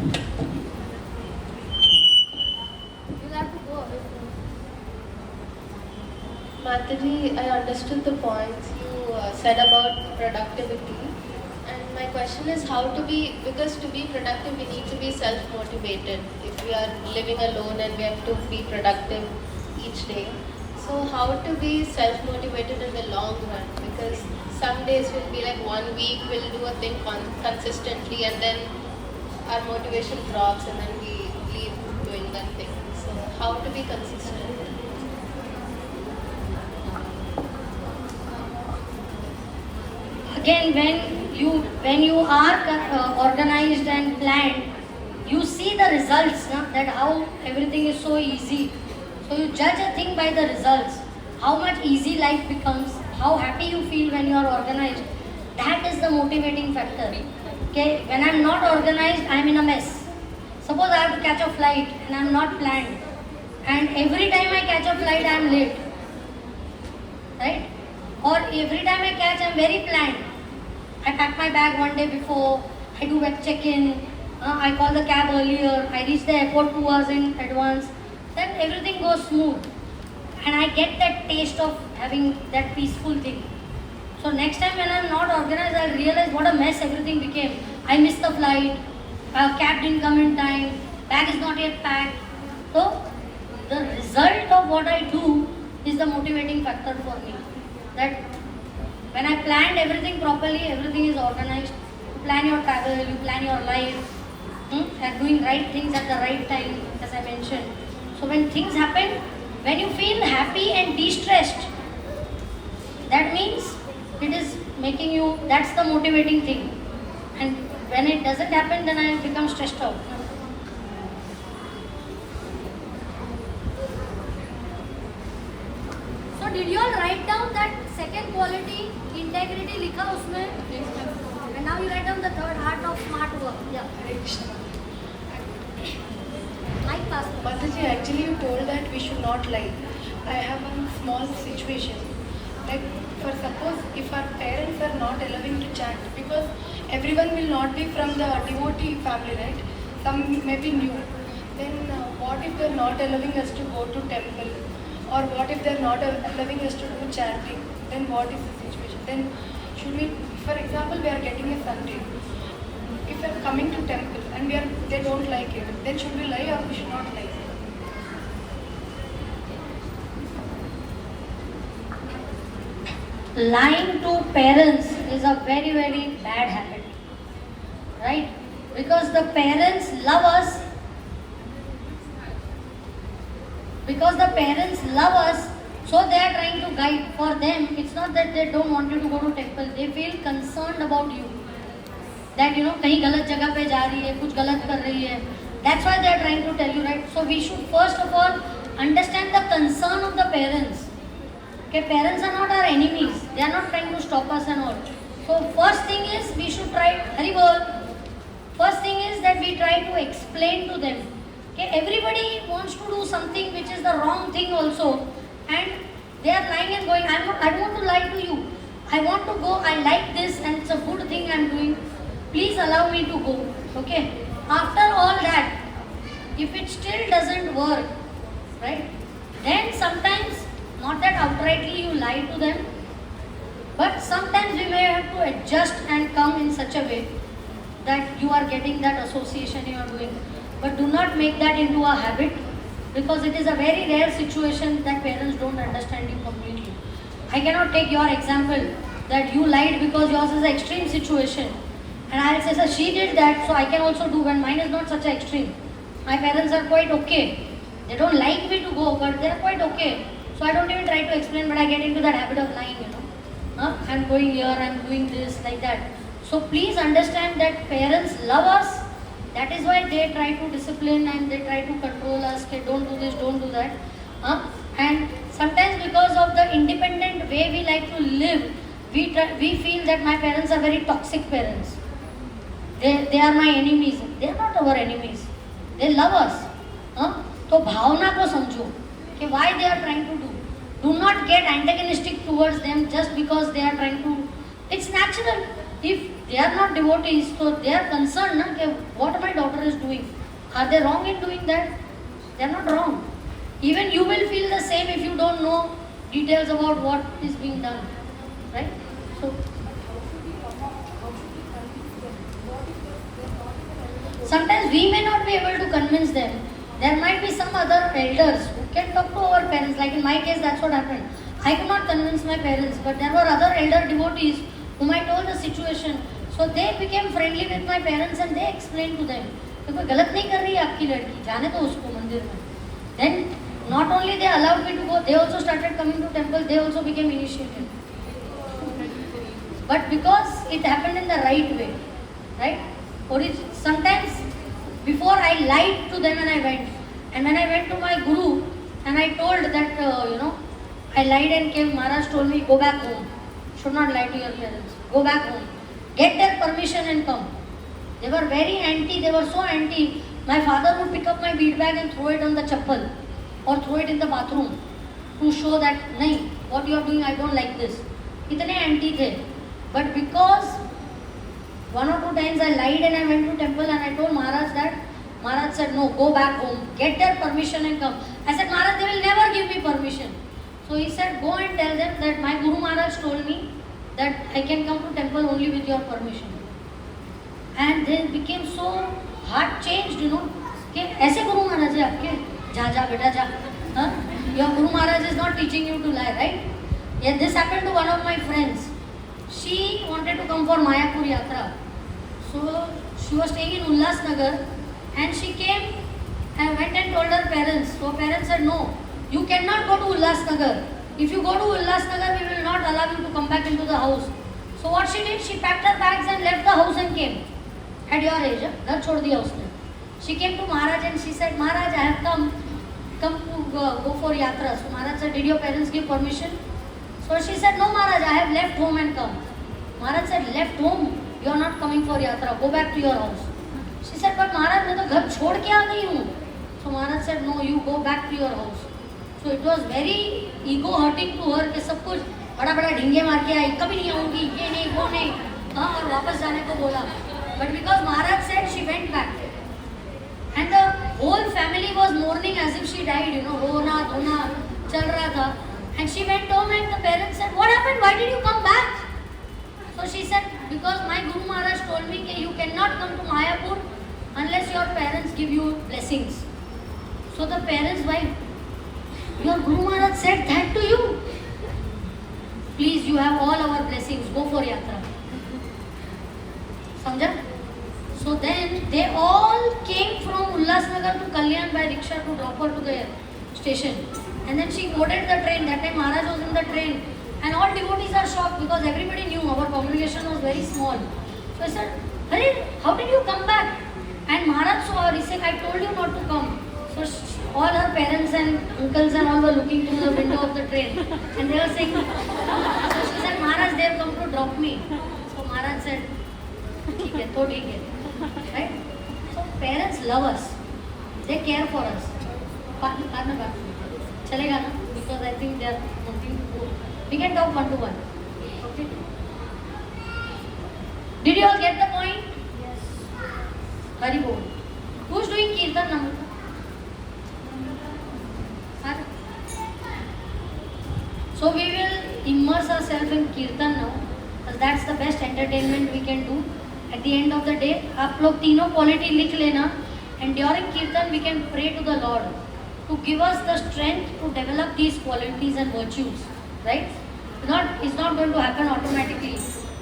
You have to go away from. Mataji, I understood the points you said about productivity. And my question is how to be, because to be productive, we need to be self-motivated. If we are living alone and we have to be productive each day. So how to be self-motivated in the long run? Because some days will be like 1 week we'll do a thing consistently and then our motivation drops and then we leave doing that thing. So how to be consistent? Again, when you are organized and planned, you see the results, na? That how everything is so easy. So you judge a thing by the results. How much easy life becomes, how happy you feel when you are organized. That is the motivating factor. Okay, when I'm not organized, I'm in a mess. Suppose I have to catch a flight and I'm not planned, and every time I catch a flight, I'm late, right? Or every time I catch, I'm very planned. I pack my bag one day before, I do web check-in, I call the cab earlier, I reach the airport 2 hours in advance, then everything goes smooth. And I get that taste of having that peaceful thing. So next time when I'm not organized, I'll realize what a mess everything became. I missed the flight, cab didn't come in time, bag is not yet packed. So the result of what I do is the motivating factor for me. That when I planned everything properly, everything is organized. You plan your travel, you plan your life, and doing right things at the right time, as I mentioned. So when things happen, when you feel happy and de-stressed, that means it is making you, that's the motivating thing. And when it doesn't happen, then I become stressed out. So did you all write down that second quality, integrity, likha usme? And now you write down the third, art of smart work. Yeah. Like Pastor. Mataji, actually you told that we should not lie. I have one small situation. Like for suppose if our parents are not allowing to chat, because everyone will not be from the devotee family, right? Some may be new. Then what if they're not allowing us to go to temple? Or what if they're not allowing us to do chanting? Then what is the situation? Then should we, for example, we are getting a Sunday. If we are coming to temple and they don't like it, then should we lie or we should not lie? Lying to parents is a very, very bad habit, right? Because the parents love us, so they are trying to guide. For them, it's not that they don't want you to go to temple, they feel concerned about you. That कहीं गलत जगह पे जा रही है, कुछ गलत कर रही है. That's why they are trying to tell you, right? So we should first of all understand the concern of the parents. Okay, parents are not our enemies. They are not trying to stop us and all. So first thing is we should try, Hari Bol. First thing is that we try to explain to them. Okay, everybody wants to do something which is the wrong thing also, and they are lying and going, I don't want to lie to you. I want to go, I like this and it's a good thing I'm doing. Please allow me to go. Okay. After all that, if it still doesn't work, right, then sometimes, not that outrightly you lie to them, but sometimes we may have to adjust and come in such a way that you are getting that association you are doing. But do not make that into a habit, because it is a very rare situation that parents don't understand you completely. I cannot take your example that you lied because yours is an extreme situation. And I'll say, sir, she did that, so I can also do, when mine is not such an extreme. My parents are quite okay. They don't like me to go, but they're quite okay. So I don't even try to explain, but I get into that habit of lying, I'm going here, I'm doing this, like that. So please understand that parents love us. That is why they try to discipline and they try to control us. Okay, don't do this, don't do that. And sometimes because of the independent way we like to live, we feel that my parents are very toxic parents. They are my enemies. They are not our enemies. They love us. तो भावना को समझो कि why they are trying to do. Do not get antagonistic towards them just because they are trying to. It's natural. If they are not devotees, so they are concerned, na, कि what my daughter is doing. Are they wrong in doing that? They are not wrong. Even you will feel the same if you don't know details about what is being done, right? So sometimes we may not be able to convince them. There might be some other elders who can talk to our parents. Like in my case, that's what happened. I could not convince my parents, but there were other elder devotees whom I told the situation. So they became friendly with my parents and they explained to them. कि कोई गलत नहीं कर रही है आपकी लड़की, जाने दो उसको मंदिर में. Then not only they allowed me to go, they also started coming to temple. They also became initiated. But because it happened in the right way, right? Sometimes before I lied to them when I went, and when I went to my guru and I told that I lied and came. Maharaj told me, go back home. Should not lie to your parents. Go back home. Get their permission and come. They were very anti. They were so anti. My father would pick up my bead bag and throw it on the chappal or throw it in the bathroom to show that, nahi, what you are doing, I don't like this. Itne anti the. But because one or two times I lied and I went to temple and I told Maharaj that, Maharaj said, no, go back home. Get their permission and come. I said, Maharaj, they will never give me permission. So he said, go and tell them that my Guru Maharaj told me that I can come to temple only with your permission. And they became so heart changed, कि ऐसे गुरु महाराज है आपके, जा बेटा जा. Your Guru Maharaj is not teaching you to lie, right? Yeah, this happened to one of my friends. She wanted to come for Mayapur Yatra. So she was staying in Ulhasnagar and she came and went and told her parents. So parents said, no, you cannot go to Ulhasnagar. If you go to Ulhasnagar, we will not allow you to come back into the house. So what she did, she packed her bags and left the house and came. At your age, घर छोड़ दिया उसने. She came to Maharaj and she said, Maharaj, I have come to go for yatra. So Maharaj said, did your parents give permission? So she said, no Maharaj, I have left home and come. Maharaj said, left home? You are not coming for yatra. Go back to your house. She said, but Maharaj, मैं तो घर छोड़ के आ गई हूँ. So Maharaj said, no, you go back to your house. So it was very ego hurting to her कि सब कुछ बड़ा ढींगे मार के आई, कभी नहीं आऊँगी, ये नहीं, वो नहीं, और वापस जाने को बोला. But because Maharaj said, she went back. And the whole family was mourning as if she died, रोना धोना चल रहा था. And she went home and the parents said, what happened? Why did you come back? So she said, because my Guru Maharaj told me that you cannot come to Mayapur unless your parents give you blessings. So the parents, why? Your Guru Maharaj said that to you. Please, you have all our blessings. Go for yatra. Samjha? So then they all came from Ulhasnagar to Kalyan by rickshaw to drop her to the station. And then she boarded the train. That time Maharaj was in the train. And all devotees are shocked because everybody knew our congregation was very small. So I said, Hare, how did you come back? And Maharaj saw her. He said, I told you not to come. So all her parents and uncles and all were looking through the window of the train. And they were saying, so she said, Maharaj, they have come to drop me. So Maharaj said, ठीक है, तो ठीक है. Right? So parents love us. They care for us. बाद में बात चलेगा ना? Because I think they are wanting to go. We can talk one to one. Okay? Did you all get the point? Yes. Hari Bol. Who's doing Kirtan now? So we will immerse ourselves in Kirtan now. Because that's the best entertainment we can do. At the end of the day, आप लोग तीनों quality लिख लेना. And during Kirtan, we can pray to the Lord to give us the strength to develop these qualities and virtues. Right? It's not going to happen automatically.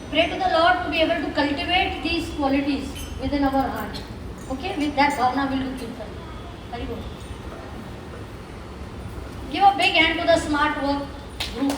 Pray to the Lord to be able to cultivate these qualities within our heart. Okay? With that bhavana, we'll do Kirtan. Hari Bol. Give a big hand to the smart work group.